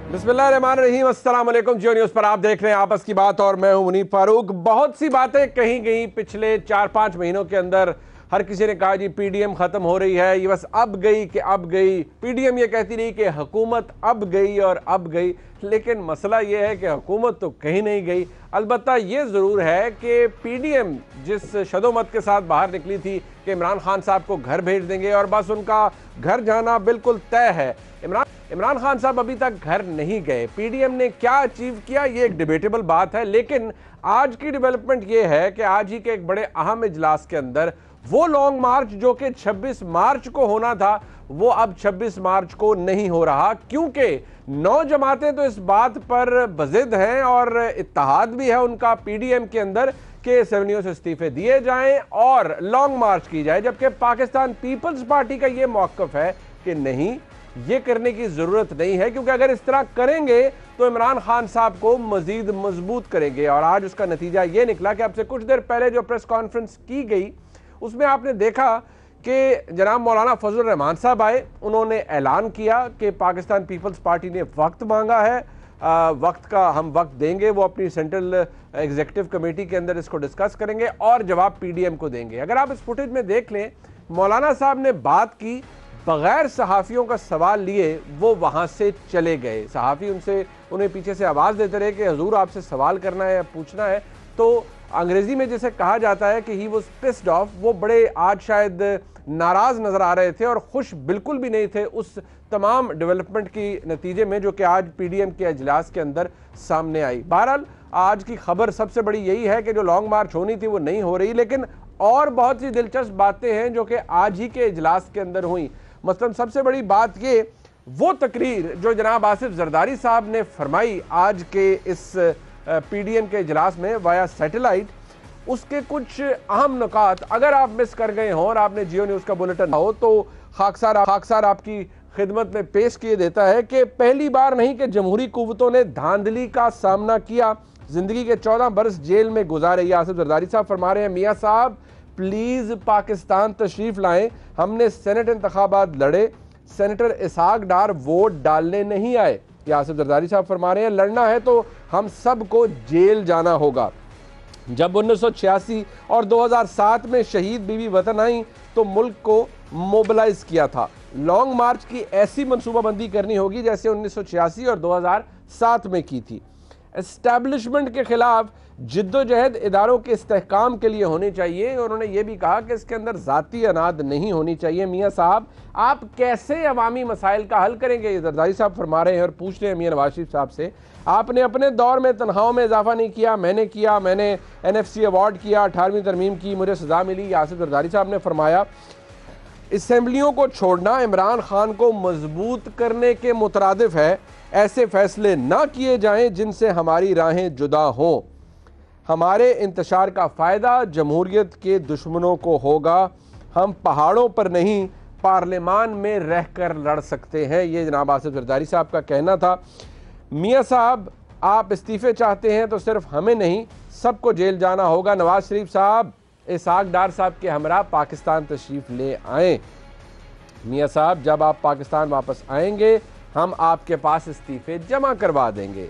बिस्मिल्लाहिर्रहमानिर्रहीम, अस्सलाम वालेकुम। जियो न्यूज़ पर आप देख रहे हैं आपस की बात और मैं हूं मुनीफ फारूक। बहुत सी बातें कही गई पिछले 4-5 महीनों के अंदर। हर किसी ने कहा जी पीडीएम ख़त्म हो रही है, ये बस अब गई कि अब गई। पीडीएम ये कहती रही कि हुकूमत अब गई और अब गई, लेकिन मसला ये है कि हुकूमत तो कहीं नहीं गई। अलबत्ता ये ज़रूर है कि पीडीएम जिस शदोमत के साथ बाहर निकली थी कि इमरान खान साहब को घर भेज देंगे और बस उनका घर जाना बिल्कुल तय है, इमरान खान साहब अभी तक घर नहीं गए। पीडीएम ने क्या अचीव किया ये एक डिबेटेबल बात है, लेकिन आज की डेवलपमेंट ये है कि आज ही के एक बड़े अहम इजलास के अंदर वो लॉन्ग मार्च जो कि 26 मार्च को होना था वो अब 26 मार्च को नहीं हो रहा, क्योंकि 9 जमातें तो इस बात पर बज़िद हैं और इत्तेहाद भी है उनका पीडीएम के अंदर कि असेंबलियों से इस्तीफे दिए जाएं और लॉन्ग मार्च की जाए, जबकि पाकिस्तान पीपल्स पार्टी का ये मौक़िफ़ है कि नहीं, ये करने की ज़रूरत नहीं है, क्योंकि अगर इस तरह करेंगे तो इमरान खान साहब को मज़ीद मजबूत करेंगे। और आज उसका नतीजा ये निकला कि अब से कुछ देर पहले जो प्रेस कॉन्फ्रेंस की गई उसमें आपने देखा कि जनाब मौलाना फजल रहमान साहब आए, उन्होंने ऐलान किया कि पाकिस्तान पीपल्स पार्टी ने वक्त मांगा है, वक्त का हम वक्त देंगे, वो अपनी सेंट्रल एग्जीक्यूटिव कमेटी के अंदर इसको डिस्कस करेंगे और जवाब पीडीएम को देंगे। अगर आप इस फुटेज में देख लें, मौलाना साहब ने बात की, बगैर सहाफ़ियों का सवाल लिए वो वहाँ से चले गए। सहाफ़ी उन्हें पीछे से आवाज़ देते रहे कि हजूर आपसे सवाल करना है या पूछना है, तो अंग्रेज़ी में जिसे कहा जाता है कि ही वॉज पिस्ड ऑफ, वो बड़े आज शायद नाराज़ नज़र आ रहे थे और खुश बिल्कुल भी नहीं थे उस तमाम डेवलपमेंट की नतीजे में जो कि आज पीडीएम के अजलास के अंदर सामने आई। बहरहाल आज की खबर सबसे बड़ी यही है कि जो लॉन्ग मार्च होनी थी वो नहीं हो रही, लेकिन और बहुत सी दिलचस्प बातें हैं जो कि आज ही के इजलास के अंदर हुई। मसलन सबसे बड़ी बात ये, वो तकरीर जो जनाब आसिफ जरदारी साहब ने फरमाई आज के इस पीडीएम के इजलास में वाया सैटेलाइट, उसके कुछ अहम नुकात अगर आप मिस कर गए हों और आपने जियो न्यूज़ का बुलेटिन हो तो खाकसार आपकी खिदमत में पेश किए देता है कि पहली बार नहीं कि जमहूरी कुव्वतों ने धांधली का सामना किया, जिंदगी के 14 बरस जेल में गुजारे। ये आसिफ जरदारी साहब फरमा रहे हैं, मियाँ साहब प्लीज़ पाकिस्तान तशरीफ़ लाएं, हमने सेनेट इंतखाबात लड़े, सेनेटर इसहाक डार वोट डालने नहीं आए। ये आसिफ जरदारी साहब फरमा रहे हैं, लड़ना है तो हम सबको जेल जाना होगा। जब 1986 और 2007 में शहीद बीवी वतन आई तो मुल्क को मोबिलाइज किया था। लॉन्ग मार्च की ऐसी मनसूबाबंदी करनी होगी जैसे 1986 और 2007 में की थी। एस्टैब्लिशमेंट के खिलाफ जिद्दोजहद इदारों के इस्तेहकाम के लिए होनी चाहिए। उन्होंने ये भी कहा कि इसके अंदर ज़ाती अनाद नहीं होनी चाहिए। मियाँ साहब आप कैसे अवामी मसाइल का हल करेंगे, ये जरदारी साहब फरमा रहे हैं और पूछ रहे हैं मियाँ नवाज शरीफ साहब से। आपने अपने दौर में तनख्वाहों में इजाफा नहीं किया, मैंने NFC अवार्ड किया, 18वीं तरमीम की, मुझे सज़ा मिली। आसिफ जरदारी साहब ने फरमाया असेंबलियों को छोड़ना इमरान खान को मजबूत करने के मुतरादिफ है, ऐसे फैसले ना किए जाएं जिनसे हमारी राहें जुदा हों। हमारे इंतशार का फ़ायदा जमहूरियत के दुश्मनों को होगा, हम पहाड़ों पर नहीं पार्लियामान में रहकर लड़ सकते हैं। ये जनाब आसिफ जरदारी साहब का कहना था। मियाँ साहब आप इस्तीफ़े चाहते हैं तो सिर्फ हमें नहीं सबको जेल जाना होगा। नवाज शरीफ साहब इसहाक डार साहब के हमरा पाकिस्तान तशरीफ़ ले आएँ। मियाँ साहब जब आप पाकिस्तान वापस आएंगे हम आपके पास इस्तीफ़े जमा करवा देंगे।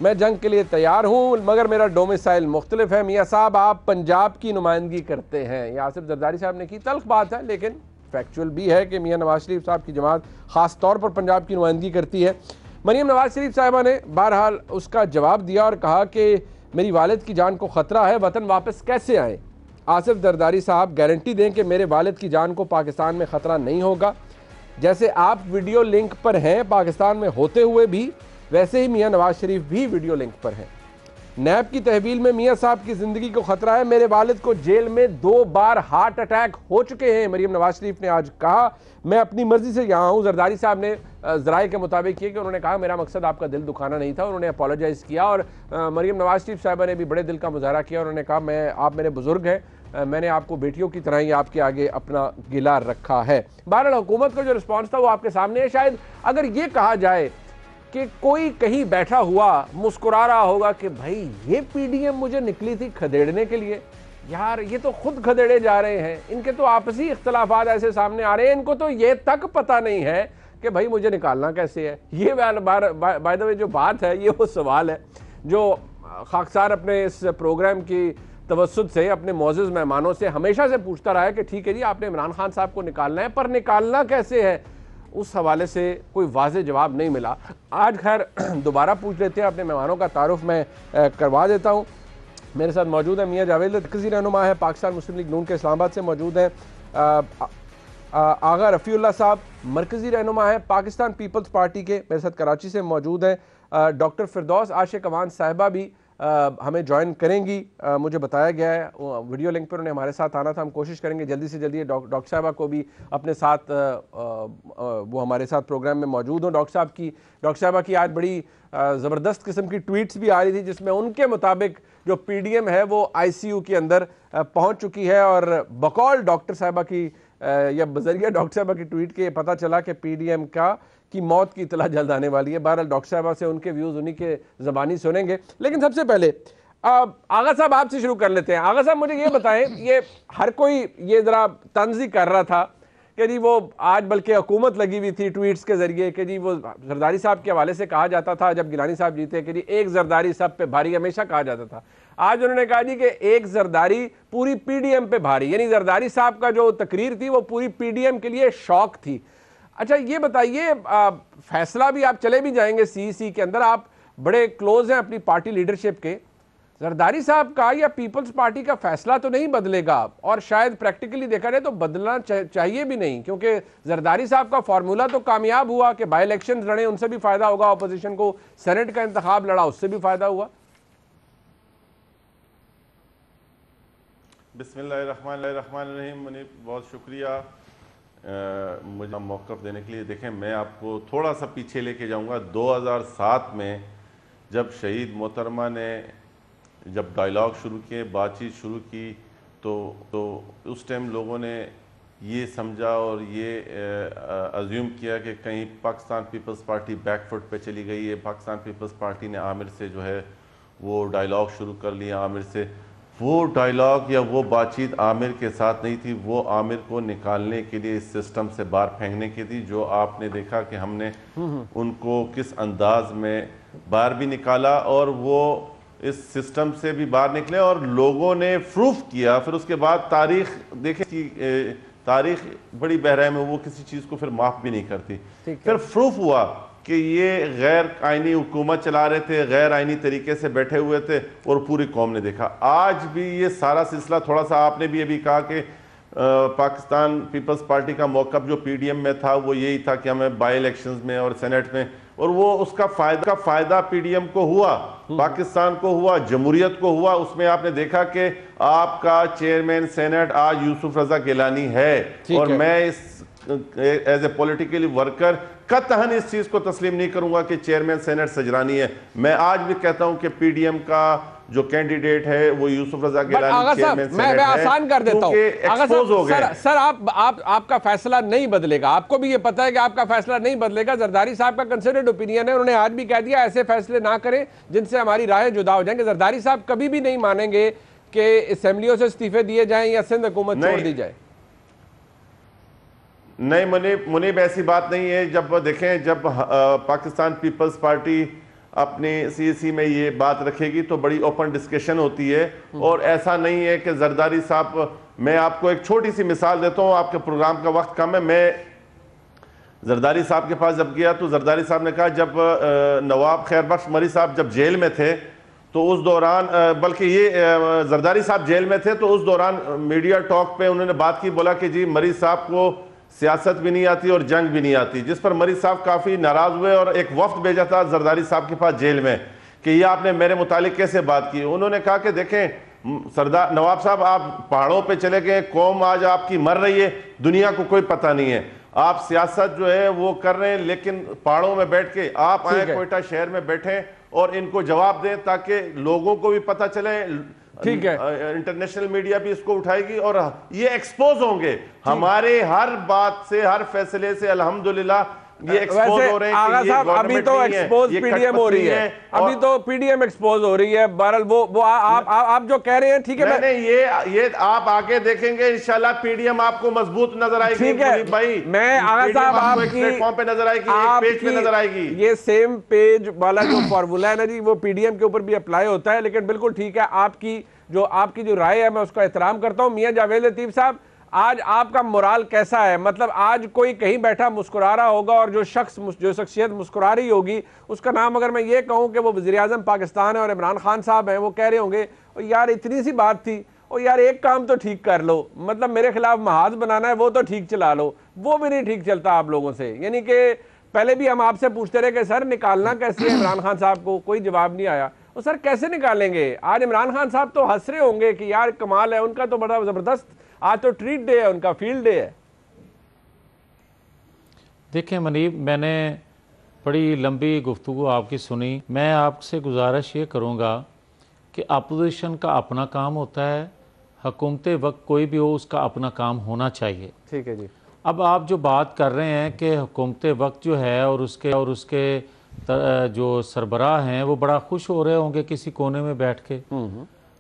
मैं जंग के लिए तैयार हूँ मगर मेरा डोमिसाइल मुख्तलिफ है। मियाँ साहब आप पंजाब की नुमाइंदगी करते हैं। ये आसिफ जरदारी साहब ने की, तल्ख बात है लेकिन फैक्चुअल भी है कि मियाँ नवाज शरीफ साहब की जमात ख़ास तौर पर पंजाब की नुमाइंदगी करती है। मरीम नवाज शरीफ साहिबा ने बहरहाल उसका जवाब दिया और कहा कि मेरी वालिद की जान को ख़तरा है, वतन वापस कैसे आएँ। आसिफ जरदारी साहब गारंटी दें कि मेरे वालिद की जान को पाकिस्तान में ख़तरा नहीं होगा। जैसे आप वीडियो लिंक पर हैं पाकिस्तान में होते हुए भी, वैसे ही मियाँ नवाज शरीफ भी वीडियो लिंक पर हैं। नैब की तहवील में मियाँ साहब की ज़िंदगी को ख़तरा है। मेरे वालिद को जेल में 2 बार हार्ट अटैक हो चुके हैं। मरीम नवाज शरीफ ने आज कहा मैं अपनी मर्ज़ी से यहाँ हूँ। जरदारी साहब ने ज़राए के मुताबिक किए कि उन्होंने कहा मेरा मकसद आपका दिल दुखाना नहीं था। उन्होंने अपोलोजाइज़ किया और मरीम नवाज शरीफ साहिबा ने भी बड़े दिल का मुजाहरा किया। उन्होंने कहा आप मेरे बुज़ुर्ग हैं, मैंने आपको बेटियों की तरह ही आपके आगे अपना गिला रखा है। बहरहाल हुकूमत का जो रिस्पॉन्स था वो आपके सामने है। शायद अगर ये कहा जाए कि कोई कहीं बैठा हुआ मुस्कुरा रहा होगा कि भाई ये पीडीएम मुझे निकली थी खदेड़ने के लिए, यार ये तो खुद खदेड़े जा रहे हैं, इनके तो आपसी इख्तलाफात ऐसे सामने आ रहे हैं, इनको तो ये तक पता नहीं है कि भाई मुझे निकालना कैसे है। ये बाय द वे जो बात है, ये वो सवाल है जो खाकसार अपने इस प्रोग्राम की तवस्सुत से अपने मौजूद मेहमानों से हमेशा से पूछता रहा है कि ठीक है जी, आपने इमरान खान साहब को निकालना है, पर निकालना कैसे है, उस हवाले से कोई वाज़ेह जवाब नहीं मिला। आज खैर दोबारा पूछ लेते हैं, अपने मेहमानों का तारुफ मैं करवा देता हूँ। मेरे साथ मौजूद है मियाँ जावेद, मरकज़ी रहनुमा है पाकिस्तान मुस्लिम लीग नून के इस्लामाबाद से मौजूद हैं। आगा रफ़ीउल्लाह साहब मरकज़ी रहनुमा है पाकिस्तान पीपल्स पार्टी के, मेरे साथ कराची से मौजूद हैं। डॉक्टर फिरदौस आशिक अवान साहिबा भी हमें ज्वाइन करेंगी, मुझे बताया गया है। वीडियो लिंक पर उन्हें हमारे साथ आना था, हम कोशिश करेंगे जल्दी से जल्दी डॉक्टर साहबा को भी अपने साथ वो हमारे साथ प्रोग्राम में मौजूद हों। डॉक्टर साहबा की आज बड़ी ज़बरदस्त किस्म की ट्वीट्स भी आ रही थी, जिसमें उनके मुताबिक जो पीडीएम है वो आईसीयू के अंदर पहुंच चुकी है, और बकौल डॉक्टर साहबा की या बजरिया डॉक्टर साहबा की ट्वीट के पता चला कि पीडीएम की मौत की इतला जल्द आने वाली है। बहरहाल डॉक्टर साहबा से उनके व्यूज़ उन्हीं के ज़बानी सुनेंगे, लेकिन सबसे पहले आगा साहब आपसे शुरू कर लेते हैं। आगा साहब मुझे ये बताएं, ये हर कोई ये ज़रा तंज़ ही कर रहा था कि जी वो आज बल्कि हुकूमत लगी हुई थी ट्वीट्स के ज़रिए कि जी वो जरदारी साहब के हवाले से कहा जाता था जब गिलानी साहब जीते कि जी एक जरदारी सब पे भारी, हमेशा कहा जाता था। आज उन्होंने कहा जी कि एक जरदारी पूरी पीडीएम पे भारी, यानी जरदारी साहब का जो तकरीर थी वो पूरी पीडीएम के लिए शौक थी। अच्छा ये बताइए, फैसला भी आप चले भी जाएंगे सीईसी के अंदर, आप बड़े क्लोज हैं अपनी पार्टी लीडरशिप के, जरदारी साहब का या पीपल्स पार्टी का फैसला तो नहीं बदलेगा, और शायद प्रैक्टिकली देखा जाए तो बदलना चाहिए भी नहीं, क्योंकि जरदारी साहब का फार्मूला तो कामयाब हुआ कि बाई इलेक्शन लड़े, उनसे भी फायदा होगा, अपोजिशन को सेनेट का इंतखाब लड़ा, उससे भी फायदा हुआ। बिस्मिल्लाहिर्रहमानिर्रहीम। मुनीब बहुत शुक्रिया मुझे मौक़िफ़ देने के लिए। देखें, मैं आपको थोड़ा सा पीछे लेके जाऊंगा। 2007 में जब शहीद मोहतरमा ने जब डायलॉग शुरू किए, बातचीत शुरू की, तो उस टाइम लोगों ने ये समझा और ये अज्यूम किया कि कहीं पाकिस्तान पीपल्स पार्टी बैकफुट पे चली गई है। पाकिस्तान पीपल्स पार्टी ने आमिर से जो है वो डायलॉग शुरू कर लिया। आमिर से वो डायलॉग या वो बातचीत आमिर के साथ नहीं थी, वो आमिर को निकालने के लिए, इस सिस्टम से बाहर फेंकने की थी। जो आपने देखा कि हमने उनको किस अंदाज में बाहर भी निकाला और वो इस सिस्टम से भी बाहर निकले और लोगों ने प्रूफ किया। फिर उसके बाद तारीख देखें कि तारीख बड़ी बहराम है, वो किसी चीज़ को फिर माफ़ भी नहीं करती। फिर प्रूफ हुआ कि ये गैर आइनी हुकूमत चला रहे थे, गैर आइनी तरीके से बैठे हुए थे, और पूरी कौम ने देखा। आज भी ये सारा सिलसिला, थोड़ा सा आपने भी अभी कहा कि पाकिस्तान पीपल्स पार्टी का मौक़िफ़ जो पीडीएम में था वो यही था कि हमें बाई इलेक्शंस में और सेनेट में, और वो उसका फ़ायदा पीडीएम को हुआ, पाकिस्तान को हुआ, जमहूरियत को हुआ। उसमें आपने देखा कि आपका चेयरमैन सेनेट आज यूसुफ रजा गिलानी है, और मैं इस एज ए पॉलिटिकल वर्कर कतई इस चीज को तस्लीम नहीं करूंगा कि चेयरमैन सेनेट सजरानी है। मैं आज भी कहता हूं कि पीडीएम का जो कैंडिडेट है वो यूसुफ रजा गिलानी चेयरमैन सेनेट है। मैं आसान कर देता हूं सर, आपका फैसला नहीं बदलेगा, आपको भी ये पता है कि आपका फैसला नहीं बदलेगा। जरदारी साहब का कंसिडर्ड ओपिनियन है, उन्होंने आज भी कह दिया ऐसे फैसले ना करें जिनसे हमारी राहें जुदा हो जाएंगे। जरदारी साहब कभी भी नहीं मानेंगे कि असेंबलियों से इस्तीफे दिए जाएं या सिंध हुकूमत छोड़ दी जाए। नहीं मुनीब, ऐसी बात नहीं है। जब देखें, जब पाकिस्तान पीपल्स पार्टी अपनी सीएसी में ये बात रखेगी तो बड़ी ओपन डिस्कशन होती है, और ऐसा नहीं है कि जरदारी साहब, मैं आपको एक छोटी सी मिसाल देता हूँ, आपके प्रोग्राम का वक्त कम है। मैं जरदारी साहब के पास जब गया तो जरदारी साहब ने कहा, जब नवाब खैरबख्श मरी साहब जब जेल में थे तो उस दौरान, बल्कि ये जरदारी साहब जेल में थे तो उस दौरान मीडिया टॉक पे उन्होंने बात की, बोला कि जी मरी साहब को सियासत भी नहीं आती और जंग भी नहीं आती, जिस पर मरी साहब काफ़ी नाराज़ हुए और एक वफ्द भेजा था जरदारी साहब के पास जेल में कि ये आपने मेरे मुतालिक कैसे बात की। उन्होंने कहा कि देखें सरदार नवाब साहब, आप पहाड़ों पे चले गए, कौम आज आपकी मर रही है, दुनिया को कोई पता नहीं है, आप सियासत जो है वो कर रहे हैं, लेकिन पहाड़ों में बैठ के आप आए कोयटा शहर में बैठे और इनको जवाब दें ताकि लोगों को भी पता चले। ठीक है, इंटरनेशनल मीडिया भी इसको उठाएगी और ये एक्सपोज होंगे। हमारे हर बात से, हर फैसले से अल्हम्दुलिल्लाह ये एक्सपोज हो रहे हैं आगा कि ये साहब अभी तो एक्सपोज पीडीएम हो रही है, अभी तो पीडीएम एक्सपोज हो रही है। बहरहाल वो आप जो कह रहे हैं ठीक है। नहीं ये आप आगे देखेंगे इंशाल्लाह पीडीएम आपको मजबूत नजर आएगी। ठीक है भाई मैं आगा साहब आपकी प्लेटफॉर्म पे नजर आएगी, एक पेज पे नजर आएगी। ये सेम पेज वाला जो फॉर्मूला है ना जी, वो पीडीएम के ऊपर भी अप्लाई होता है। लेकिन बिल्कुल ठीक है, आपकी जो राय है मैं उसका एहतराम करता हूं। मियां जावेद लतीफ साहब, आज आपका मोराल कैसा है? मतलब आज कोई कहीं बैठा मुस्कुरा रहा होगा और जो शख्सियत मुस्कुरा रही होगी उसका नाम अगर मैं ये कहूं कि वो वज़ीर-ए-आज़म पाकिस्तान है और इमरान खान साहब हैं, वो कह रहे होंगे यार इतनी सी बात थी, और यार एक काम तो ठीक कर लो, मतलब मेरे खिलाफ महाज बनाना है वो तो ठीक चला लो। वो भी नहीं ठीक चलता आप लोगों से। यानी कि पहले भी हम आपसे पूछते रहे कि सर निकालना कैसे है इमरान खान साहब को, कोई जवाब नहीं आया। तो सर कैसे निकालेंगे? आज इमरान खान साहब तो हंस रहे होंगे कि यार कमाल है उनका, तो बड़ा जबरदस्त आज तो ट्रीट डे है उनका, फील्ड डे है। देखिए मनीब, मैंने बड़ी लंबी गुफ्तगू आपकी सुनी। मैं आपसे गुजारिश ये करूँगा कि अपोजिशन का अपना काम होता है, हुकूमत वक्त कोई भी हो उसका अपना काम होना चाहिए। ठीक है जी। अब आप जो बात कर रहे हैं कि हुकूमत वक्त जो है और उसके जो सरबराह हैं वो बड़ा खुश हो रहे होंगे किसी कोने में बैठ के।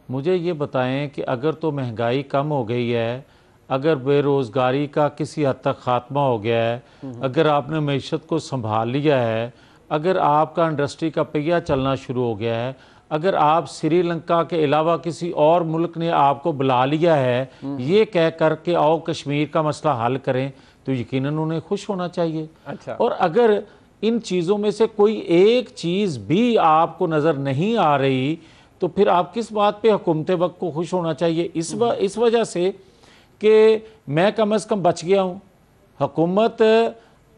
मुझे ये बताएं कि अगर तो महंगाई कम हो गई है, अगर बेरोज़गारी का किसी हद तक ख़ात्मा हो गया है, अगर आपने मईशत को संभाल लिया है, अगर आपका इंडस्ट्री का पहिया चलना शुरू हो गया है, अगर आप श्रीलंका के अलावा किसी और मुल्क ने आपको बुला लिया है ये कह कर के आओ कश्मीर का मसला हल करें, तो यकीनन उन्हें खुश होना चाहिए। अच्छा। और अगर इन चीज़ों में से कोई एक चीज़ भी आपको नज़र नहीं आ रही तो फिर आप किस बात पे हुकूमत वक्त को खुश होना चाहिए? इस वजह से कि मैं कम अज़ कम बच गया हूँ, हुकूमत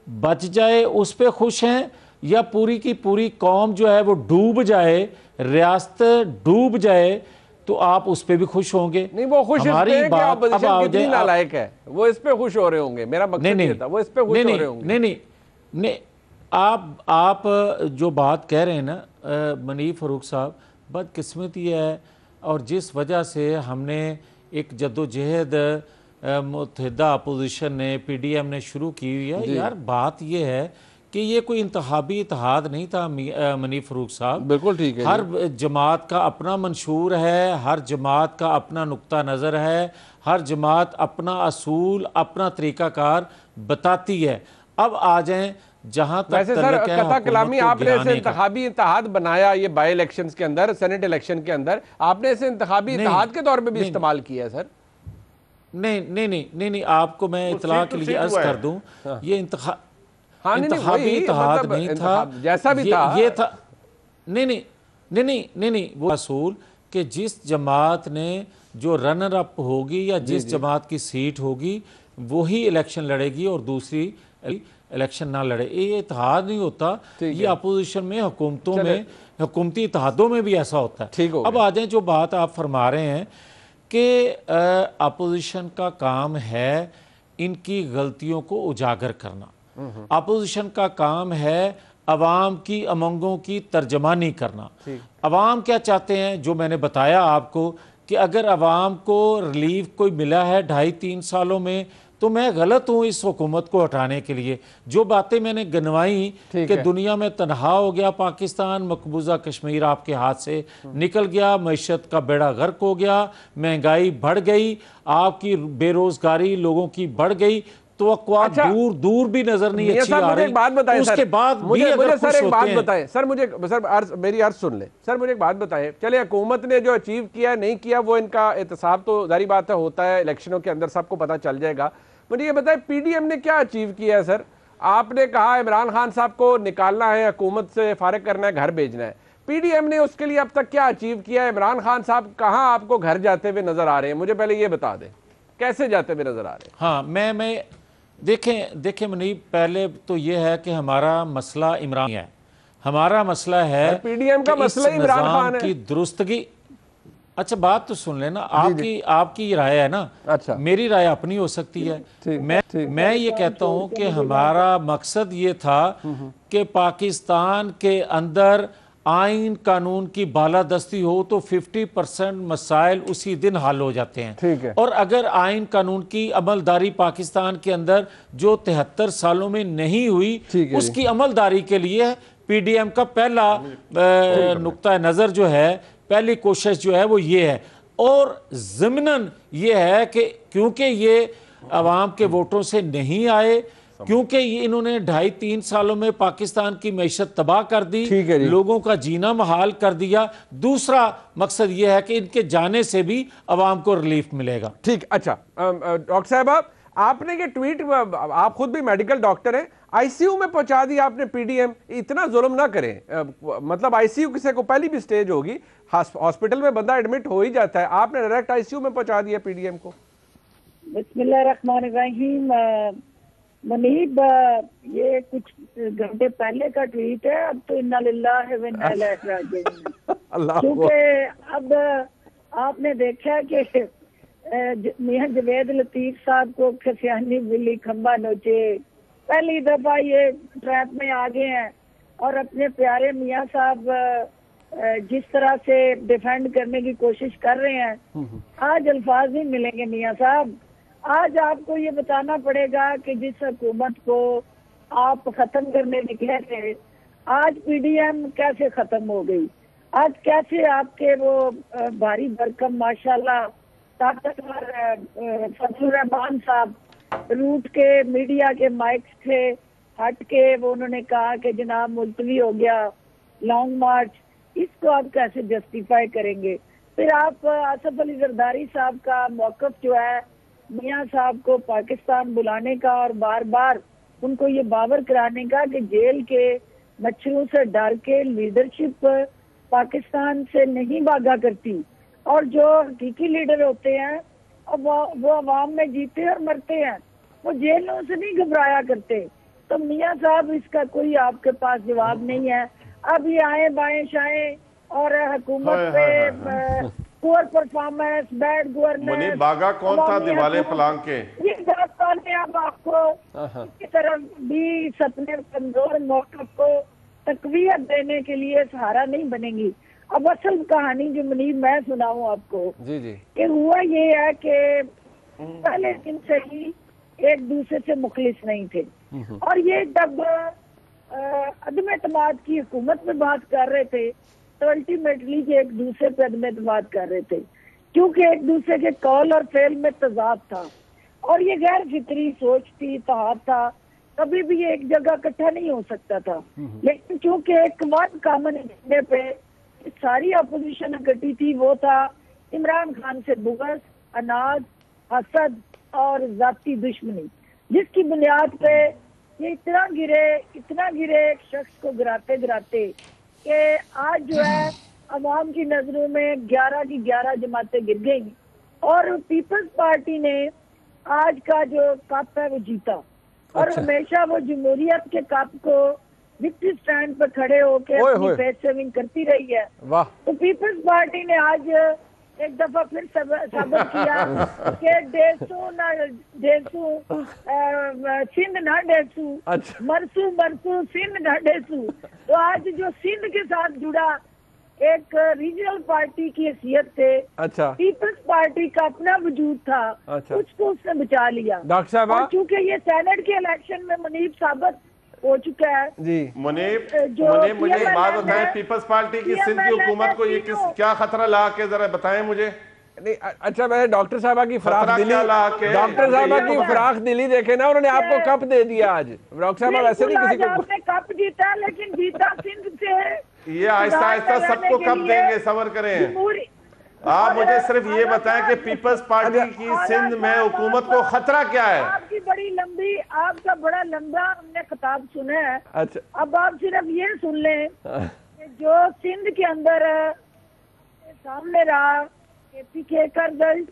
बच जाए उस पर खुश हैं, या पूरी की पूरी कौम जो है वो डूब जाए, रियासत डूब जाए, तो आप उस पर भी खुश होंगे? नहीं, वो खुश हमारी इस पे बात कि अब आओ कितनी नालायक है, वो इस पे खुश हो रहे होंगे। मेरा मकसद ये था, वो इस पे खुश हो रहे होंगे। नहीं, आप जो बात कह रहे हैं ना मनीब फ़ारूक साहब, बदकिस्मती है। और जिस वजह से हमने एक जद्दोजहद मुत्तहिदा अपोजिशन ने, पीडीएम ने शुरू की हुई है, यार बात यह है कि ये कोई इंतखाबी इत्तेहाद नहीं था मनीब फ़ारूक साहब। बिल्कुल ठीक है। हर जमात का अपना मंशूर है, हर जमात का अपना नुक्ता नज़र है, हर जमात अपना असूल, अपना तरीक़ाकार बताती है। अब आ जाएं जहां तक वैसे सर कथा कलामी, आपने ऐसे इंतखाबी इत्तेहाद बनाया ये बाई इलेक्शंस के अंदर, सेनेट इलेक्शन के अंदर आपने ऐसे इंतखाबी इत्तेहाद के तौर पे भी इस्तेमाल किया है सर? नहीं, आपको मैं इतला के लिए अर्ज कर दूं, ये इंतखाबी इत्तेहाद नहीं था, जैसा भी था ये था। नहीं, वो असूल कि जिस जमात ने जो रनर अप होगी या जिस जमात की सीट होगी वही इलेक्शन लड़ेगी और दूसरी इलेक्शन ना लड़े, ये इत्तेहाद नहीं होता। ये अपोजिशन में, हुकूमतों में, हुकूमती इत्तेहादों में भी ऐसा होता है। अब आ जाए जो बात आप फरमा रहे हैं कि अपोजिशन का काम है इनकी गलतियों को उजागर करना, अपोजिशन का काम है अवाम की अमंगों की तर्जमानी करना। अवाम क्या चाहते हैं, जो मैंने बताया आपको कि अगर अवाम को रिलीफ कोई मिला है 2.5-3 सालों में तो मैं गलत हूं इस हुकूमत को हटाने के लिए। जो बातें मैंने गिनवाई कि दुनिया में तनहा हो गया पाकिस्तान, मकबूजा कश्मीर आपके हाथ से निकल गया, मैशत का बेड़ा गर्क हो गया, महंगाई बढ़ गई, आपकी बेरोजगारी लोगों की बढ़ गई, तो अच्छा, दूर दूर भी नजर नहीं अच्छी आ रही। एक बात बताएं उसके बाद मुझे सर एक बात बताएं सर, मेरी अर्ज सुन ले सर, मुझे एक बात बताएं। चले हुकूमत ने जो अचीव किया नहीं किया वो इनका एहतसाब तो जारी बात है होता है, इलेक्शनों के अंदर सबको पता चल जाएगा। मुझे ये बताएं पीडीएम ने क्या अचीव किया है सर? आपने कहा इमरान खान साहब को निकालना है, हुकूमत से फारिग करना है, घर भेजना है। पीडीएम ने उसके लिए अब तक क्या अचीव किया है? इमरान खान साहब कहां आपको घर जाते हुए नजर आ रहे हैं? मुझे पहले ये बता दें, कैसे जाते हुए नजर आ रहे हैं? हाँ, मैं देखें मनीब, पहले तो ये है कि हमारा मसला इमरान है, हमारा मसला है पीडीएम का मसला इमरान खान है की दुरुस्तगी। अच्छा बात तो सुन लेना, आपकी राय है ना। अच्छा, मेरी राय अपनी हो सकती है। मैं ये कहता हूं कि हमारा मकसद ये था कि पाकिस्तान के अंदर आइन कानून की बालादस्ती हो तो 50% मसाइल उसी दिन हल हो जाते हैं। ठीक है। और अगर आइन कानून की अमलदारी पाकिस्तान के अंदर जो 73 सालों में नहीं हुई, ठीक है उसकी अमलदारी के लिए पीडीएम का पहला नुक्ता नज़र जो है, पहली कोशिश जो है वो ये है। और ज़मीनन ये है कि क्योंकि ये अवाम के वोटों से नहीं आए, क्योंकि ये इन्होंने 2.5-3 सालों में पाकिस्तान की मैशत तबाह कर दी, लोगों का जीना महाल कर दिया। दूसरा मकसद ये है कि इनके जाने से भी अवाम को रिलीफ मिलेगा। ठीक। अच्छा डॉक्टर साहब, आपने ये ट्वीट, आप खुद भी मेडिकल डॉक्टर हैं, आईसीयू में पहुंचा दिया आपने पीडीएम। इतना जुल्म ना करें। मतलब आईसीयू किसी को पहली भी स्टेज होगी, हॉस्पिटल में बंदा एडमिट हो ही जाता है, आपने डायरेक्ट आईसीयू में पहुंचा दिया पीडीएम को। बिस्मिल्लाहिर्रहमानिर्रहीम। मुनीब, ये कुछ घंटे पहले का ट्वीट है, अब तो इन्ना लिल्लाहि व इन्ना इलैहि राजिऊन। क्योंकि अब आपने देखा कि मियां जवेद लतीफ साहब को खसियानी बिल्ली खंबा नोचे, पहली दफा ये ट्रैप में आ गए हैं। और अपने प्यारे मियां साहब जिस तरह से डिफेंड करने की कोशिश कर रहे हैं, आज अल्फाज नहीं मिलेंगे मियां साहब। आज आपको ये बताना पड़ेगा कि जिस हुकूमत को आप खत्म करने निकले थे, आज पीडीएम कैसे खत्म हो गई। आज कैसे आपके वो भारी भरकम माशाल्लाह ताकतवर फजलुर रहमान साहब रूट के मीडिया के माइक्स थे, हट के वो उन्होंने कहा कि जनाब मुलतवी हो गया लॉन्ग मार्च। इसको आप कैसे जस्टिफाई करेंगे। फिर आप आसफ अली जरदारी साहब का मौकफ जो है मियां साहब को पाकिस्तान बुलाने का और बार बार उनको ये बावर कराने का कि जेल के मच्छरों से डर के लीडरशिप पाकिस्तान से नहीं भागा करती, और जो हकीकी लीडर होते हैं वो अवाम में जीते और मरते हैं, वो जेलों से नहीं घबराया करते। तो मियां साहब इसका कोई आपके पास जवाब नहीं है। अब ये आए बाएं शाएं और हुकूमत पे पुअर परफॉर्मेंस, बैड गवर्नेंस। बागा कौन था दिवाले पलांग के? ये दास्तानें अब आपको की तरफ भी सपने कमजोर मौकफ को तकवीयत देने के लिए सहारा नहीं बनेगी। अब असल कहानी जो मुनीब मैं सुनाऊं आपको जी कि हुआ ये है कि पहले दिन से ही एक दूसरे से मुखलिस नहीं थे, और ये जब अदम एतमाद की हुकूमत में बात कर रहे थे तो अल्टीमेटली ये एक दूसरे पे अदम एतमाद कर रहे थे, क्योंकि एक दूसरे के कौल और फेल में तजाद था और ये गैर फितरी सोच थी, इत्तेहाद था। कभी भी ये एक जगह इकट्ठा नहीं हो सकता था। लेकिन चूंकि एक वन कॉमन एजेंडे पे सारी अपोजिशन इकट्ठी थी, वो था इमरान खान से बुग़्ज़, अनाज, हसद और जाती दुश्मनी, जिसकी बुनियाद पे ये इतना गिरे एक शख्स को गिराते गिराते कि आज जो है अवाम की नजरों में 11 की 11 जमातें गिर गई और पीपल्स पार्टी ने आज का जो कप है वो जीता। और हमेशा वो जमहूरियत के कप को विक्ट्री स्टैंड पर खड़े होकर अपनी फेस सेविंग करती रही है। तो पीपल्स पार्टी ने आज एक दफा फिर साबित किया कि डेसू ना डेसू, सिंध ना डेसू, मरसू मरसू सिंध ना डेसू। तो आज जो सिंध के साथ जुड़ा एक रीजनल पार्टी की हैसियत से पीपल्स पार्टी का अपना वजूद था, उसको उसने बचा लिया। डॉक्टर साहब, चूंकि ये सेनेट के इलेक्शन में मुनीब साबित हो चुका है जी। मुनीब मुझे एक बात बताएं, पीपल्स पार्टी की सिंध की हुकूमत को ये क्या खतरा ला के जरा बताएं मुझे। नहीं, अच्छा मैंने डॉक्टर साहबा की फराख दिली, डॉक्टर साहबा की फराख दिली देखे ना, उन्होंने आपको कप दे दिया आज। डॉक्टर साहबा वैसे नहीं किसी को आपने कप जीता, लेकिन जीता सिंध से है। ये आहिस्ता आहिस्ता सबको कप देंगे, सबर करें। आप मुझे सिर्फ ये बताएं कि पीपल्स पार्टी की सिंध में हुकूमत को खतरा क्या है। आपका बड़ा लंबा हमने खिताब सुना है। अच्छा, अब आप सिर्फ ये सुन लें कि जो सिंध के अंदर सामने रहा, KPK का रिजल्ट,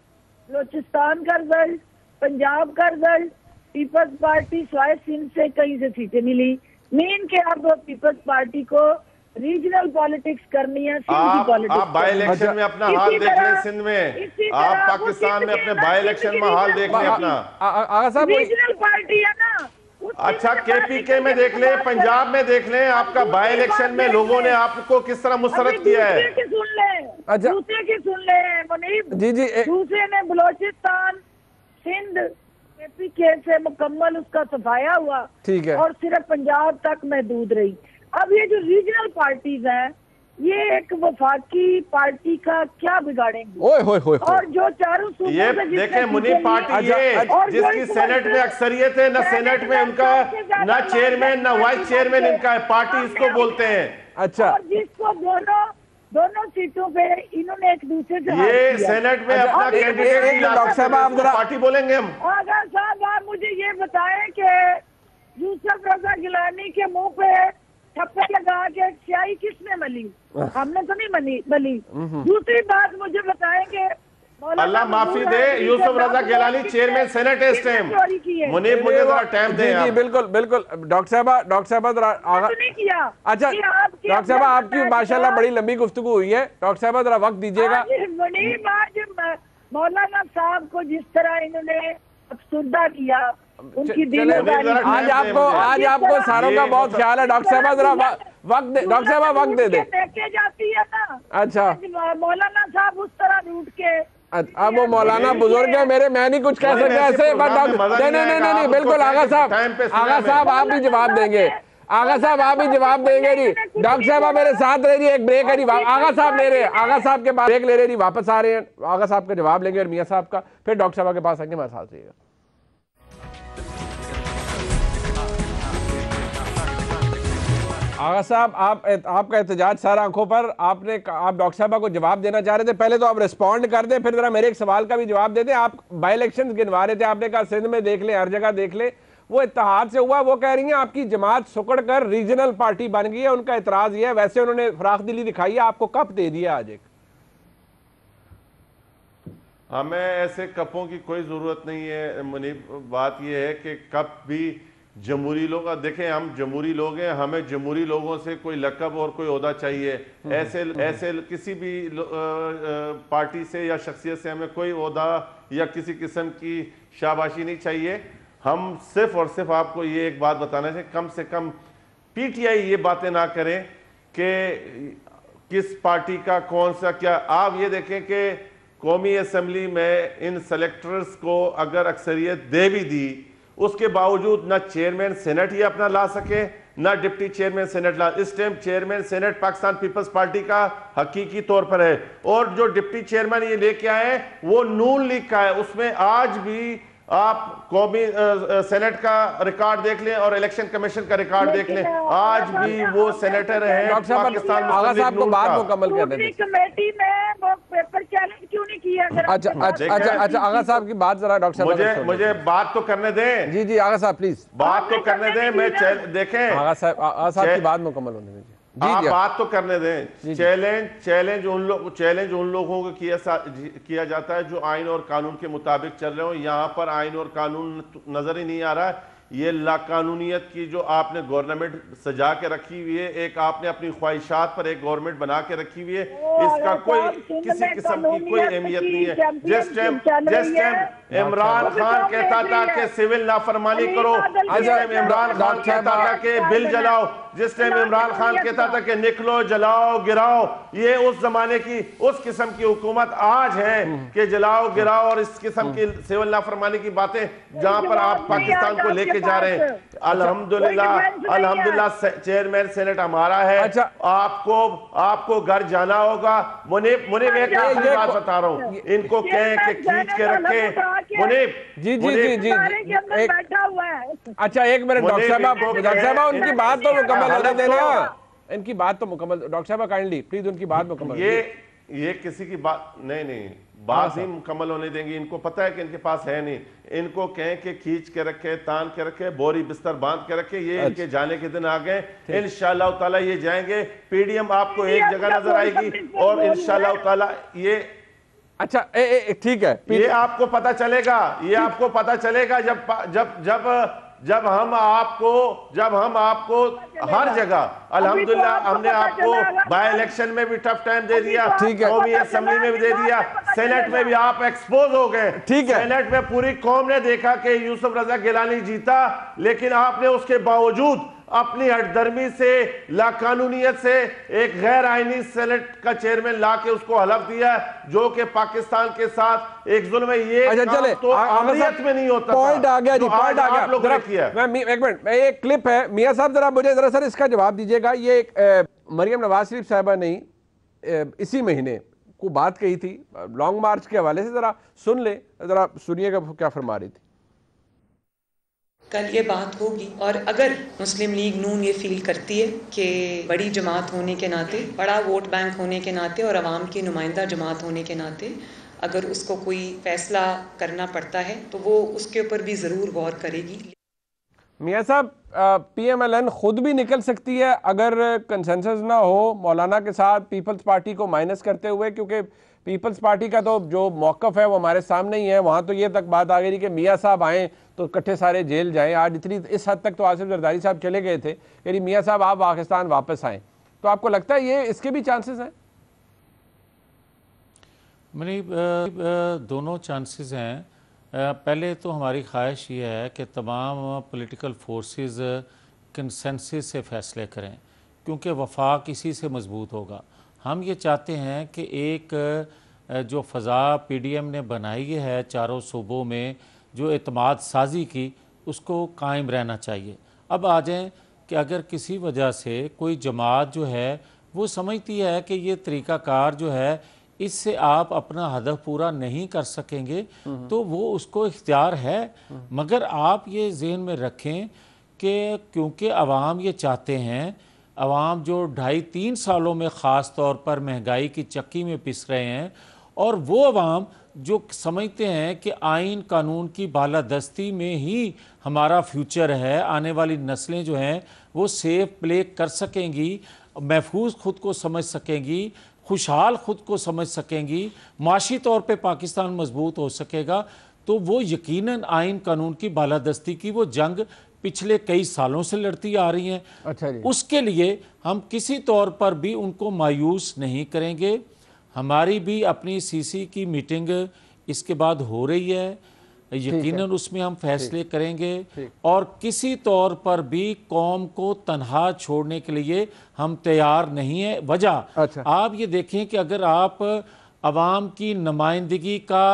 बलोचिस्तान का रिजल्ट, पंजाब का रिजल्ट, पीपल्स पार्टी स्वाय सिंध से कहीं से सीटें मिली। मेन के अब पीपल्स पार्टी को रीजनल पॉलिटिक्स करनी है, सिंध की पॉलिटिक्स। आप बाई इलेक्शन में अपना हाल देख लें सिंध में, आप पाकिस्तान में अपने बाई इलेक्शन में हाल देख लें अपना। रीजनल पार्टी है ना, अच्छा, केपीके में देख ले, पंजाब में देख ले, आपका बाई इलेक्शन में लोगों ने आपको किस तरह मुस्तरद किया है। सुन ले, अच्छा। दूसरे की सुन ले मुनीब। जी जी दूसरे ने बलोचिस्तान, सिंध, केपीके से मुकम्मल उसका सफाया हुआ, ठीक है, और सिर्फ पंजाब तक महदूद रही। अब ये जो रीजनल पार्टीज हैं, ये एक वफाकी पार्टी का क्या बिगाड़ेंगे? ओए होए होए, और जो चारों सूबों ये से जिसने देखें मुनीब पार्टी ये जिसकी सेनेट में अक्सरियत है, न सेनेट में उनका, न चेयरमैन न वाइस चेयरमैन इनका है, पार्टी इसको बोलते हैं। अच्छा, और जिसको दोनों सीटों पे इन्होंने एक दूसरे से हार ये किया। सेनेट में अपना कैंडिडेट डॉक्टर साहब आप जरा पार्टी बोलेंगे हम। अगर साहब आप मुझे ये बताएं कि यूसुफ रजा गिलानी के मुंह पे थप्पड़ लगा के स्याही किसने मली? हमने तो नहीं मली। दूसरी बात मुझे बताएंगे, अल्लाह माफी दे, यूसुफ रजा गिलानी चेयरमैन सेनेट है इस टाइम। मुनीब मुझे जरा टाइम दें। जी बिल्कुल बिल्कुल, डॉक्टर साहब जरा नहीं किया। अच्छा डॉक्टर साहब, आपकी माशाल्लाह बड़ी लंबी गुफ्तगू हुई है, डॉक्टर साहब जरा वक्त दीजिएगा। मुनीब आज मौलाना साहब को जिस तरह इन्होंने अफसुर्दा किया, उनकी आज आपको सारों का बहुत ख्याल है। डॉक्टर साहब जरा वक्त डॉक्टर साहब वक्त दे दे। जाती है ना। अच्छा, मौलाना साहब उस तरह रूठ के, अब वो मौलाना बुजुर्ग है मेरे, मैं नहीं कुछ कह सकता ऐसे, बट नहीं बिल्कुल आगा साहब आप भी जवाब देंगे, आगा साहब आप भी जवाब देंगे जी। डॉक्टर साहब मेरे साथ रह रही है, एक ब्रेक है जी, आगा साहब ले रहे हैं, आगा साहब के पास ब्रेक ले रहे हैं जी, वापस आ रहे हैं, आगा साहब का जवाब लेंगे और मियां साहब का, फिर डॉक्टर साहब के पास आएंगे, मेरे साथ रहिएगा। आगा साहब आपका एहतजाज सारा आंखों पर, आप डॉक्टर साहब को जवाब देना चाह रहे थे, पहले तो आप रिस्पॉन्ड कर दें, फिर जरा मेरे एक सवाल का भी जवाब दे दें। आप बाई इलेक्शन गिनवा रहे थे, आपने कहा सिंध में देख ले, हर जगह देख ले, वो इत्तेहाद से हुआ, वो कह रही हैं आपकी जमात सुकड़ कर रीजनल पार्टी बन गई है, उनका एतराज ये है, वैसे उन्होंने फराख दिली दिखाई है, आपको कप दे दिया आज एक। हमें ऐसे कपों की कोई जरूरत नहीं है मुनीब, बात यह है कि कप भी जमहूरी लोग, देखें हम जमहूरी लोग हैं, हमें जमहूरी लोगों से कोई लकब और कोई ओहदा चाहिए, ऐसे किसी भी पार्टी से या शख्सियत से हमें कोई ओहदा या किसी किस्म की शाबाशी नहीं चाहिए। हम सिर्फ और सिर्फ आपको ये एक बात बताना चाहिए, कम से कम पीटीआई ये बातें ना करें कि किस पार्टी का कौन सा क्या। आप ये देखें कि कौमी असम्बली में इन सेलेक्टर्स को अगर अक्सरियत दे भी दी, उसके बावजूद ना चेयरमैन सेनेट ये अपना ला सके, ना डिप्टी चेयरमैन सेनेट ला। इस time chairman senate Pakistan Peoples Party का हकीकी तौर पर है, और जो डिप्टी चेयरमैन ये लेके आए वो नून लीग का है। उसमें आज भी आप कौमी सेनेट का रिकॉर्ड देख लें और इलेक्शन कमीशन का रिकॉर्ड देख लें, आज भी वो सेनेटर है पाकिस्तान को बात मुकम्मल करने दें। कमेटी में वो पेपर चैलेंज क्यों नहीं किया? अच्छा आगा साहब की बात जरा डॉक्टर साहब मुझे बात तो करने दें। जी आगा साहब प्लीज बात तो करने दें, मैं देखें आगा साहब की बात मुकम्मल होने दीजिए। आप बात तो करने दें। चैलेंज उन लोगों को किया जाता है जो आइन और कानून के मुताबिक चल रहे हो। यहाँ पर आइन और कानून नजर ही नहीं आ रहा है। ये लाकानूनियत की जो आपने गवर्नमेंट सजा के रखी हुई है, एक आपने अपनी ख्वाहिशात पर एक गवर्नमेंट बना के रखी हुई है, इसका कोई किसी किस्म की कोई अहमियत नहीं है। जिस टाइम इमरान खान कहता था कि सिविल नाफरमानी करो, जिस टाइम इमरान खान कहता था कि बिल जलाओ, जिस टाइम इमरान खान कहता था कि निकलो जलाओ गिराओ, ये उस जमाने की उस किस्म की हुकूमत आज है कि जलाओ गिराओ और इस किस्म की सिविल नाफरमानी की बातें जहां पर आप पाकिस्तान को लेके जा रहे हैं। अल्हम्दुलिल्लाह चेयरमैन सेनेट हमारा है। अच्छा, आपको घर जाना होगा। मुनीब एक आखिरी बात बता रहा हूँ, इनको कहें कि खींच के रखे। मुनीब जी अच्छा एक मिनट डॉक्टर साहब उनकी बात तो मुकम्मल होने देना, इनकी बात तो मुकम्मल। डॉक्टर साहब काइंडली प्लीज उनकी बात मुकम्मल। ये किसी की बात नहीं बात ही मुकम्मल होने देंगे। इनको पता है कि इनके पास है नहीं। इनको कहें कि खींच के रखे, तान के रखे, बोरी बिस्तर बांध के रखे। ये इनके जाने के दिन आ गए। इंशाअल्लाह ताला ये जाएंगे। पीडीएम आपको एक जगह नजर आएगी और इंशाअल्लाह ताला ये अच्छा ठीक है, ये आपको पता चलेगा। ये आपको पता चलेगा जब जब हम आपको हर जगह अल्हम्दुलिल्लाह हमने आपको बाय इलेक्शन में भी टफ टाइम दे दिया, कौमी असेंबली में भी दे दिया, सेनेट में भी आप एक्सपोज हो गए। ठीक है, सेनेट में पूरी कौम ने देखा कि यूसुफ रजा गिलानी जीता, लेकिन आपने उसके बावजूद अपनी हटदर्मी से, लाकानूनियत से एक गैर आईनी सेनेट का चेयरमैन ला के उसको हलफ दिया, जो कि पाकिस्तान के साथ एक जुल्म है। ये अच्छा चले, तो अमलियत में नहीं होता। पॉइंट आ गया जी, पॉइंट आ गया। आप लोगों ने किया। एक मिनट, ये क्लिप है, मियां साहब जरा मुझे जरा सर इसका जवाब दीजिएगा। ये मरियम नवाज शरीफ साहिबा ने इसी महीने को बात कही थी लॉन्ग मार्च के हवाले से, जरा सुन ले, जरा सुनिएगा क्या फरमा रही थी। कल ये बात होगी और अगर मुस्लिम लीग नून ये फील करती है कि बड़ी जमात होने के नाते, बड़ा वोट बैंक होने के नाते और आवाम की नुमाइंदा जमात होने के नाते अगर उसको कोई फैसला करना पड़ता है तो वो उसके ऊपर भी ज़रूर गौर करेगी। मियां साहब, PMLN खुद भी निकल सकती है अगर कंसेंसस ना हो मौलाना के साथ पीपल्स पार्टी को माइनस करते हुए, क्योंकि पीपल्स पार्टी का तो जो मौकफ है वो हमारे सामने ही है। वहाँ तो ये तक बात आ गई कि मियां साहब आएँ तो इकट्ठे सारे जेल जाएं। आज इतनी इस हद तक तो आसिफ जरदारी साहब चले गए थे कि मियां साहब आप पाकिस्तान वापस आएँ, तो आपको लगता है ये इसके भी चांसेस हैं? दोनों चांसेस हैं। पहले तो हमारी ख्वाहिश ये है कि तमाम पॉलिटिकल फोर्सेस कंसेंसस से फैसले करें, क्योंकि वफाक इसी से मजबूत होगा। हम ये चाहते हैं कि एक जो फ़ज़ा PDM ने बनाई है चारों सूबों में, जो एतमाद साजी की, उसको कायम रहना चाहिए। अब आ जाएँ कि अगर किसी वजह से कोई जमात जो है वो समझती है कि ये तरीक़ाकार जो है इससे आप अपना हदफ पूरा नहीं कर सकेंगे, तो वो उसको इख्तियार है। मगर आप ये ज़हन में रखें कि क्योंकि अवाम ये चाहते हैं, अवाम जो 2.5-3 सालों में ख़ास तौर पर महंगाई की चक्की में पिस रहे हैं, और वो अवाम जो समझते हैं कि आइन कानून की बालादस्ती में ही हमारा फ्यूचर है, आने वाली नस्लें जो हैं वो सेफ प्ले कर सकेंगी, महफूज ख़ुद को समझ सकेंगी, खुशहाल ख़ुद को समझ सकेंगी, माशी तौर पे पाकिस्तान मजबूत हो सकेगा, तो वो यकीनन आइन कानून की बालादस्ती की वो जंग पिछले कई सालों से लड़ती आ रही हैं। अच्छा जी। उसके लिए हम किसी तौर पर भी उनको मायूस नहीं करेंगे। हमारी भी अपनी CC की मीटिंग इसके बाद हो रही है, यकीनन उसमें हम फैसले करेंगे और किसी तौर पर भी कौम को तन्हा छोड़ने के लिए हम तैयार नहीं है। वजह आप ये देखें कि अगर आप अवाम की नुमाइंदगी का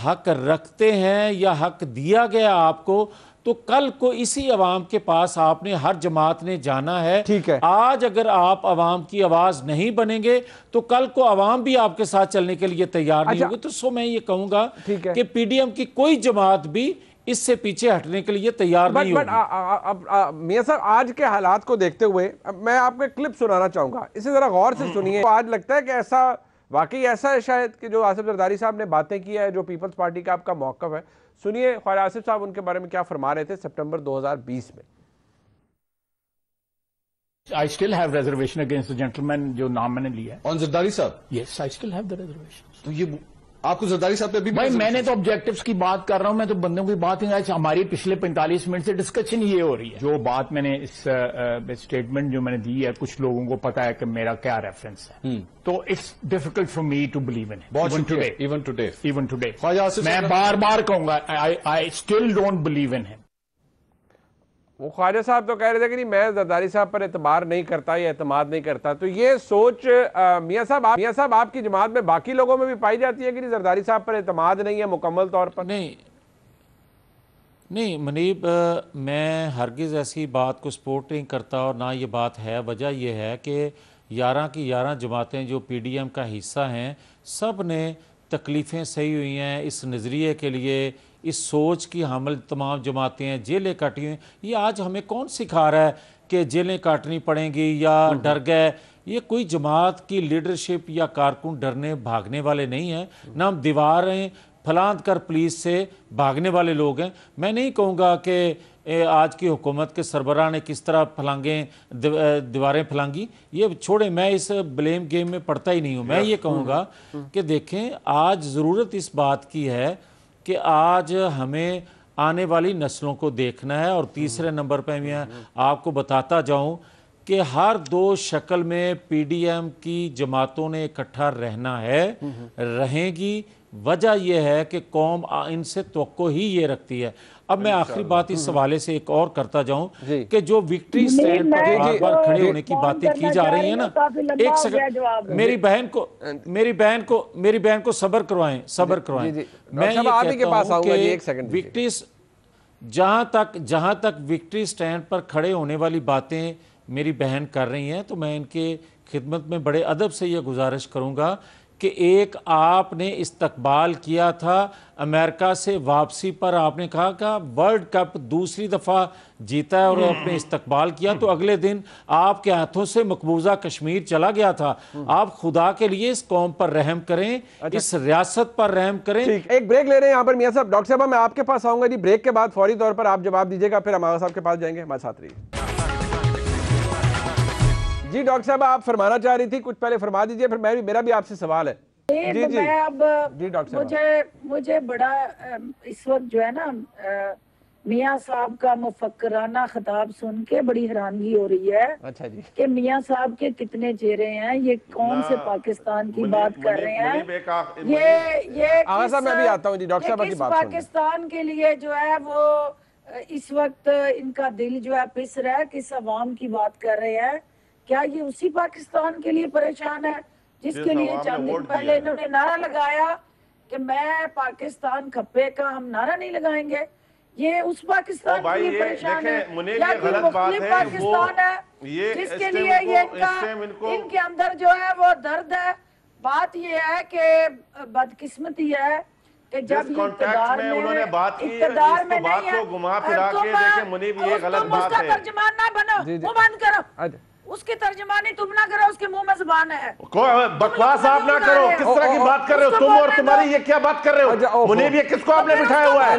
हक रखते हैं या हक दिया गया आपको, तो कल को इसी अवाम के पास आपने, हर जमात ने जाना है। ठीक है। आज अगर आप अवाम की आवाज नहीं बनेंगे तो कल को अवाम भी आपके साथ चलने के लिए तैयार नहीं होगी। तो सो मैं ये कहूंगा कि PDM की कोई जमात भी इससे पीछे हटने के लिए तैयार नहीं होगी। मियां साहब, आज के हालात को देखते हुए मैं आपको एक क्लिप सुनाना चाहूंगा, इसे जरा गौर से सुनिए। आज लगता है कि ऐसा वाकई ऐसा है शायद कि जो आसिफ जरदारी साहब ने बातें की है, जो पीपल्स पार्टी का आपका मौकफ है। सुनिए ख्वाजा आसिफ साहब उनके बारे में क्या फरमा रहे थे सितंबर 2020 में। I still have reservation against the gentleman जो नाम मैंने लिया है। On जरदारी साहब? Yes, I still have the reservation। तो ये आपको जरदारी साहब पे भी भाई मैंने तो ऑब्जेक्टिव्स की बात कर रहा हूं, मैं तो बंदों की बात नहीं। आज हमारी पिछले 45 मिनट से डिस्कशन ये हो रही है। जो बात मैंने इस स्टेटमेंट जो मैंने दी है, कुछ लोगों को पता है कि मेरा क्या रेफरेंस है, तो it's difficult for me to believe in even today. मैं बार बार कहूंगा, I still don't believe in him. वो ख्वाजा साहब तो कह रहे थे कि नहीं, मैं जरदारी साहब पर एतबार नहीं करता या एतमाद नहीं करता। तो ये सोच मियां साहब आपकी जमात में बाकी लोगों में भी पाई जाती है कि नहीं, जरदारी साहब पर एतमाद नहीं है मुकम्मल तौर पर? नहीं मनीब, मैं हरगिज़ ऐसी बात को सपोर्ट नहीं करता और ना ये बात है। वजह यह है कि 11 की 11 जमातें जो PDM का हिस्सा हैं, सब ने तकलीफ़ें सही हुई हैं इस नज़रिए के लिए, इस सोच की हामिल तमाम जमातें हैं। जेलें काटी हुई, ये आज हमें कौन सिखा रहा है कि जेलें काटनी पड़ेंगी या डर गए? ये कोई जमात की लीडरशिप या कारकुन डरने भागने वाले नहीं हैं, ना हम दीवारें फलांद कर पुलिस से भागने वाले लोग हैं। मैं नहीं कहूँगा कि आज की हुकूमत के सरबराह ने किस तरह दीवारें फलांगी, ये छोड़े, मैं इस ब्लेम गेम में पड़ता ही नहीं हूँ। मैं ये कहूँगा कि देखें, आज ज़रूरत इस बात की है कि आज हमें आने वाली नस्लों को देखना है। और तीसरे नंबर पे मैं आपको बताता जाऊं कि हर 2 शक्ल में पीडीएम की जमातों ने इकट्ठा रहना है, रहेगी। वजह यह है कि कौम इनसे तवक्को ही ये रखती है। अब मैं आखिरी बात इस हवाले से एक और करता जाऊं कि जो विक्ट्री स्टैंड पर बार बार खड़े होने की बातें की जा रही है ना, एक सेकंड, मेरी बहन को सब्र करवाएं, सब्र करवाएं। मैं ये कहता हूं कि विक्ट्री जहां तक विक्ट्री स्टैंड पर खड़े होने वाली बातें मेरी बहन कर रही हैं, तो मैं इनके खिदमत में बड़े अदब से यह गुजारिश करूंगा कि एक आपने इस्तकबाल किया था अमेरिका से वापसी पर, आपने कहा कि वर्ल्ड कप दूसरी दफ़ा जीता है और आपने इस्तकबाल किया, तो अगले दिन आपके हाथों से मकबूजा कश्मीर चला गया था। आप खुदा के लिए इस कौम पर रहम करें, इस रियासत पर रहम करें। एक ब्रेक ले रहे हैं यहाँ पर मियां साहब। डॉक्टर साहब मैं आपके पास आऊंगा जी, ब्रेक के बाद फौरी तौर पर आप जवाब दीजिएगा, फिर हम आगा साहब के पास जाएंगे। हमारे साथ रहिए जी। डॉक्टर साहब आप फरमाना चाह रही थी, कुछ पहले फरमा दीजिए, फिर मेरा भी आपसे सवाल है। जी जी मैं अब जी डॉक्टर साहब, मुझे बड़ा इस वक्त जो है ना मियां साहब का मुफक्कराना खिताब सुन के बड़ी हैरानगी हो रही है। अच्छा जी, कि मियां साहब के कितने चेहरे हैं, ये कौन से पाकिस्तान की बात कर रहे हैं, ये आगा साहब मैं भी आता हूँ जी। डॉक्टर साहब की बात पाकिस्तान के लिए जो है वो इस वक्त इनका दिल जो है पिस रहा है, किस अवाम की बात कर रहे हैं। क्या ये उसी पाकिस्तान के लिए परेशान है जिसके लिए चंद दिन पहले इन्होंने नारा लगाया कि मैं पाकिस्तान खप्पे का, हम नारा नहीं लगाएंगे। ये उस पाकिस्तान के लिए परेशान है या कि मुख्तलिफ पाकिस्तान है जिसके लिए ये इनके अंदर जो है वो दर्द है। बात ये है कि बदकिस्मती है कि जब ये इक़्तिदार में उन्होंने बात की, इक़्तिदार में बात नहीं है, को घुमा फिरा के देखें मुनीब, ये गलत बात है। तर्जमान ना बनो, वो बंद करो, उसकी तर्जमानी तुम ना करो, उसके मुंह में जुबान है। बकवास आप ना करो, किस तरह की बात कर रहे हो तुम, और तुम्हारी ये क्या बात कर रहे हो मुनीब? ये किसको आपने बिठाया हुआ है?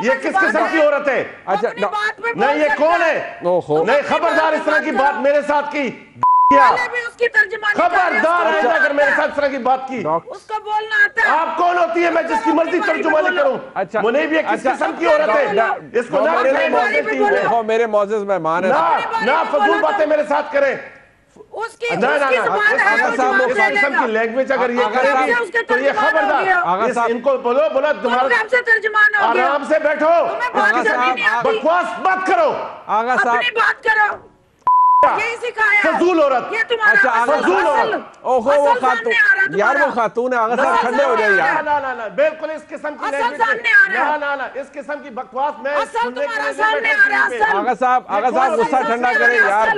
ये किस किस्म की औरत है? अच्छा नहीं, ये कौन है? नहीं, खबरदार इस तरह की बात मेरे साथ की, उसकी तर्जमानी खबरदार है अगर मेरे साथ इस तरह की बात की। उसको बोलना आता है। आप कौन होती है मैं जिसकी मर्जी तर्जुमानी करूं? अच्छा मुनीब ये किस किस्म की औरत है? इसको ना मेरे मौजूद मेहमान है ना फजूल बातें मेरे साथ करें। उसकी की लैंग्वेज अगर ये करेगी तो ये खबरदार, इनको बोलो तुम्हारा आराम से बैठो, बकवास मत करो। आगा साहब बात करो, यही सिखाया फजूल औरत। ये तुम्हारा फजूल औरत। ओहो वो खातून यार, वो खातून है। आगा साहब ठंडे हो जाइए यार। ना बिल्कुल इस किस्म की लैंग्वेज ना इस किस्म की बकवास मैं सुनने के लिए। आगा साहब गुस्सा ठंडा करें यार,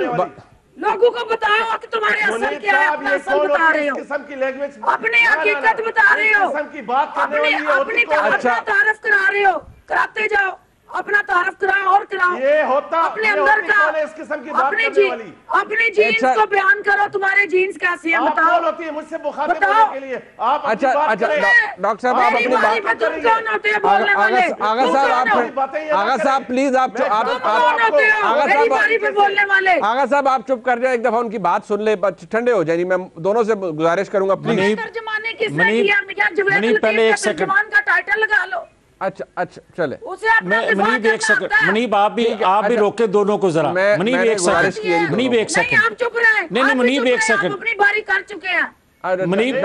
लोगों को बताओ कि तुम्हारे असल क्या है, अपना असल बता रहे हो, किस्म की लैंग्वेज अपनी हकीकत बता रहे हो, किस्म की बात करने वाली अपनी तारीफ करा रहे हो, कराते जाओ, अपना तारीफ कराओ और कराओ। ये होता अपने अंदर का इस किस्म की बात करने वाली अपनी जीन्स को बयान करो, तुम्हारे जीन्स कैसी है बताओ। होती है मुझसे मुखातिब होने के लिए आप। अच्छा डॉक्टर साहब आप अपनी बात, तुम कौन होते हैं बोलने वाले? आगा साहब प्लीज आप बोलने वाले आगा साहब आप चुप कर जाए, एक दफा उनकी बात सुन ले, ठंडे हो जाए। मैं दोनों से गुजारिश करूंगा प्लीज। तर्जमाने किसने किया? पहले एक सेकंड का टाइटल लगा लो। अच्छा चले मुनीब एक सेकंड, मुनीब आप भी रोके दोनों को जरा। मुनीब एक सेकंड, मुनीब एक सेकंड, आप चुप रहे। नहीं मुनीब एक सेकंड, अपनी बारी कर चुके हैं। मुनीब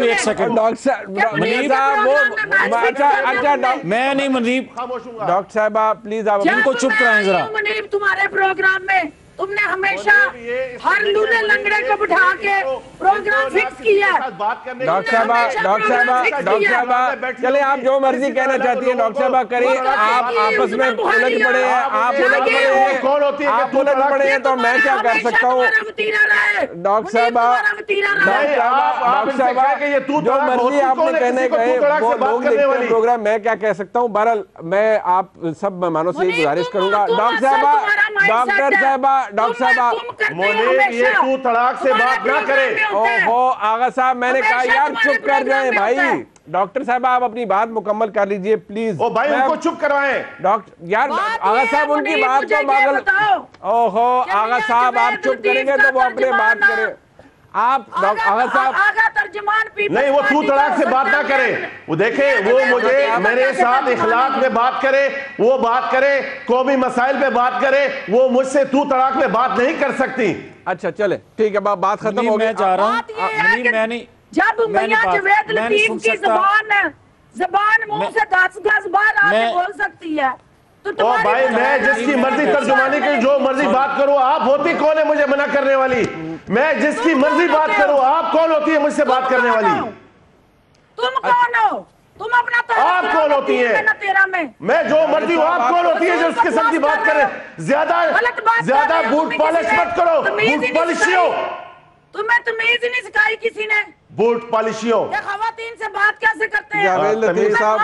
एक सेकंड, मैं नहीं मुनीब। डॉक्टर साहब प्लीज आप इनको चुप कराएं जरा। मुनीब तुम्हारे प्रोग्राम में तुमने हमेशा हर लूले लंगड़े को बिठा के प्रोग्राम फिक्स किया। डॉक्टर साहब चले आप जो मर्जी कहना चाहती है डॉक्टर साहब करिए। आप आपस में उलझ पड़े हैं, आप उलझ पड़े हैं तो मैं क्या कर सकता हूँ? डॉक्टर साहब जो मर्जी आपने कहने गए वो लोग देखते हैं प्रोग्राम, मैं क्या कह सकता हूँ? बहरहाल मैं आप सब मेहमानों से गुजारिश करूंगा। डॉक्टर साहब ये तू तड़ाक से बात ना करे। ओहो आगा साहब मैंने कहा यार चुप कर जाए भाई। डॉक्टर साहब आप अपनी बात मुकम्मल कर लीजिए प्लीज। ओ भाई उनको चुप करवाएं। डॉक्टर यार आगा साहब उनकी बात तो पागल। ओहो आगा साहब आप चुप करेंगे तो वो अपने बात करें। आप आगा साहब तर्जमान पीपल्स नहीं, वो तू पार्टी तड़ाक का से हो बात ना सकता करे। है। वो देखे, ये वो तो मुझे मैं मेरे कैसे साथ तर्जमान इखलाक है? में बात करे, वो बात करे, कौमी मसाइल पे बात करे, वो मुझसे तू तड़ाक में बात नहीं कर सकती। अच्छा चले, ठीक है, बात खत्म हो गई। मैं चाह रहा हूँ बात ये है कि मैंने जब मियां जवेद लतीफ सुन की सकता जबान मुंह से 10 बार आके मैं- बोल सकती है तो ओ तुम्हारी भाई, बात- मैं जिसकी मर्जी तर्जुमानी की जो मर्जी बात करूं, आप होती कौन है मुझे मना करने वाली? मैं जिसकी तुम मर्जी कौन बात होते हो? करूं, आप कौन होती है मुझसे बात करने कौन वाली? हो? तुम कौन हो? तुम अपना आप कौन होती है? तेरा में मैं जो मर्जी हूं, आप कौन होती है जो इस किस्म की बात करें? ज्यादा गलत बात ज्यादा कर रहे हो, बूट तुम्हें पॉलिश किसी ने मत करो, तमीज ही बूट नहीं पॉलिशियो, सिखाई। तुम्हें तमीज ही नहीं सिखाई किसी ने। बूट पॉलिशियो। ये खवातीन से बात कैसे करते हैं? जावेद लतीफ तमीज- साहब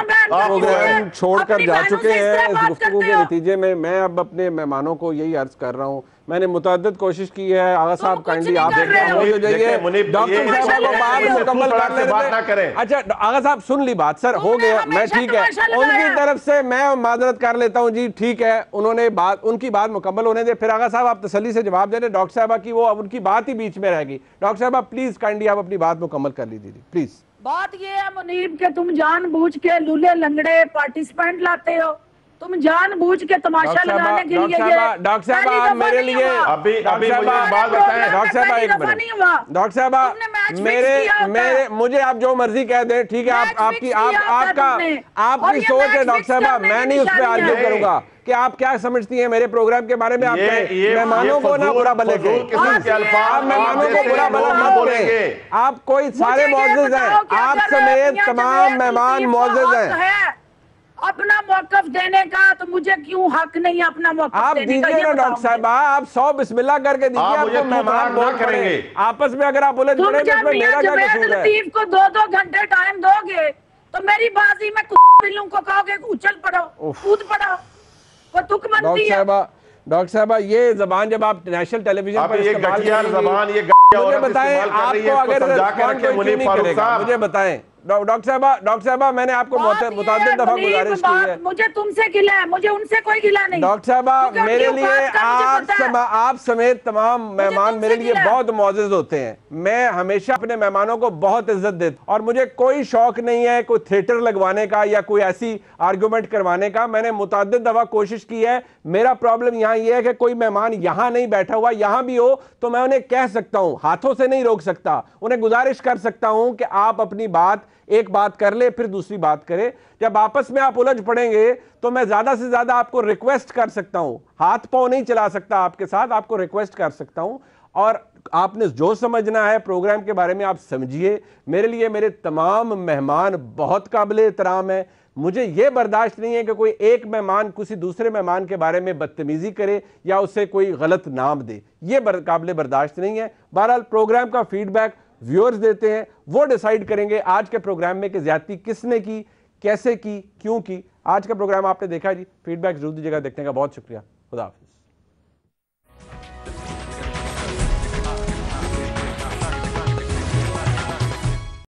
प्रोग्राम छोड़कर अपनी जा बहनों चुके से इस हैं। तरह इस बात गुफ्तगू करते के हो। नतीजे में मैं अब अपने मेहमानों को यही अर्ज कर रहा हूँ, मैंने मुतअद्दिद कोशिश की है। आगा साहब कुछ काइंडली नहीं आप कर रहे हो। हो जाइए, देखें, मुनीब, डॉक्टर ये साहब को तमाशा बात लगाए हो। मुकम्मल तू कर तड़ाक से लेने बात दें। ना करें। अच्छा आगा साहब सुन ली बात, सर हो तुमने गया, मैं हमेशा ठीक है, तमाशा उनकी लगाया। तरफ से मैं माजरत कर लेता हूँ जी, ठीक है, उन्होंने बात, उनकी बात मुकम्मल होने दे, फिर आगा साहब आप तसल्ली से जवाब दे दें। डॉक्टर साहबा की वो अब उनकी बात ही बीच में रह गई। डॉक्टर साहबा प्लीज काइंडली आप अपनी बात मुकम्मल कर लीजिए जी, प्लीज। बात ये है मुनीब के तुम जानबूझ के लूले लंगड़े पार्टिसिपेंट लाते हो। तुम जानबूझ के तमाशा लगाने के लिए डॉक्टर साहब आप मेरे लिए अभी डॉक्टर मुझे साहब बात बताएं। डॉक्टर साहब एक मिनट, डॉक्टर साहब मेरे मुझे आप जो मर्जी कह दें, ठीक है, आप आपकी आपकी सोच है डॉक्टर साहब, मैं नहीं उस पर आर्ग्यू करूंगा कि आप क्या समझती हैं मेरे प्रोग्राम के बारे में। आप मेहमानों को ना बुरा भले कहें, आप मेहमानों को बुरा भला मत बोलेंगे। आप कोई सारे मौजूद हैं, आप समेत तमाम मेहमान मौजूद हैं। अपना मौकफ देने का तो मुझे क्यों हक नहीं है अपना मौकफ आप देने का? दीजिए ना डॉक्टर साहब, आप 100 बिस्मिल्लाह करके दीजिए, आप मुझे आपको मेहमान तू बोल तड़ाक ना करेंगे करेंगे। आपस में, अगर आप उलझ तुम पड़े तो जब इसमें मियां मेरा क्या जवेद कसूर है? लतीफ को 2-2 घंटे टाइम दोगे तो मेरी बाजी में बिल्लू को कहोगे उछल पड़ो, कूद पड़ो, वो तुक बनती है। डॉक्टर साहबा ये जबान जब आप नेशनल टेलीविजन पर ये इस्तेमाल घटिया करेंगी, जबान, ये मुझे बताएं आपको अगर रिस्पॉन्ड कोई क्यों नहीं करेगा, मुझे बताएं। डॉक्टर साहबा मैंने आपको मुतअद्दिद दफा गुजारिश की है, मुझे तुमसे गिला है, मुझे उनसे कोई गिला नहीं। डॉक्टर साहबा क्योंकि मेरे उनकी लिए औकात का मुझे पता है। आप समेत तमाम मेहमान तुमसे मेरे लिए गिला है। बहुत मौजूद होते हैं। मैं हमेशा अपने मेहमानों को बहुत इज्जत देता हूं और मुझे कोई शौक नहीं है कोई थिएटर लगवाने का या कोई ऐसी आर्गुमेंट करवाने का। मैंने मुतअद्दिद दफा कोशिश की है। मेरा प्रॉब्लम यहाँ ये है कि कोई मेहमान यहाँ नहीं बैठा हुआ, यहाँ भी हो तो मैं उन्हें कह सकता हूँ, हाथों से नहीं रोक सकता, उन्हें गुजारिश कर सकता हूँ कि आप अपनी बात, एक बात कर ले फिर दूसरी बात करें। जब आपस में आप उलझ पड़ेंगे तो मैं ज्यादा से ज्यादा आपको रिक्वेस्ट कर सकता हूं, हाथ पांव नहीं चला सकता आपके साथ, आपको रिक्वेस्ट कर सकता हूं और आपने जो समझना है प्रोग्राम के बारे में आप समझिए। मेरे लिए मेरे तमाम मेहमान बहुत काबिल एहतराम है। मुझे यह बर्दाश्त नहीं है कि कोई एक मेहमान किसी दूसरे मेहमान के बारे में बदतमीजी करे या उसे कोई गलत नाम दे, यह काबिल बर्दाश्त नहीं है। बहरहाल प्रोग्राम का फीडबैक व्यूअर्स देते हैं, वो डिसाइड करेंगे आज के प्रोग्राम में कि ज्यादती किसने की, कैसे की, क्यों की। आज का प्रोग्राम आपने देखा जी, फीडबैक जरूर दीजिएगा। देखने का बहुत शुक्रिया। खुदा हाफिज।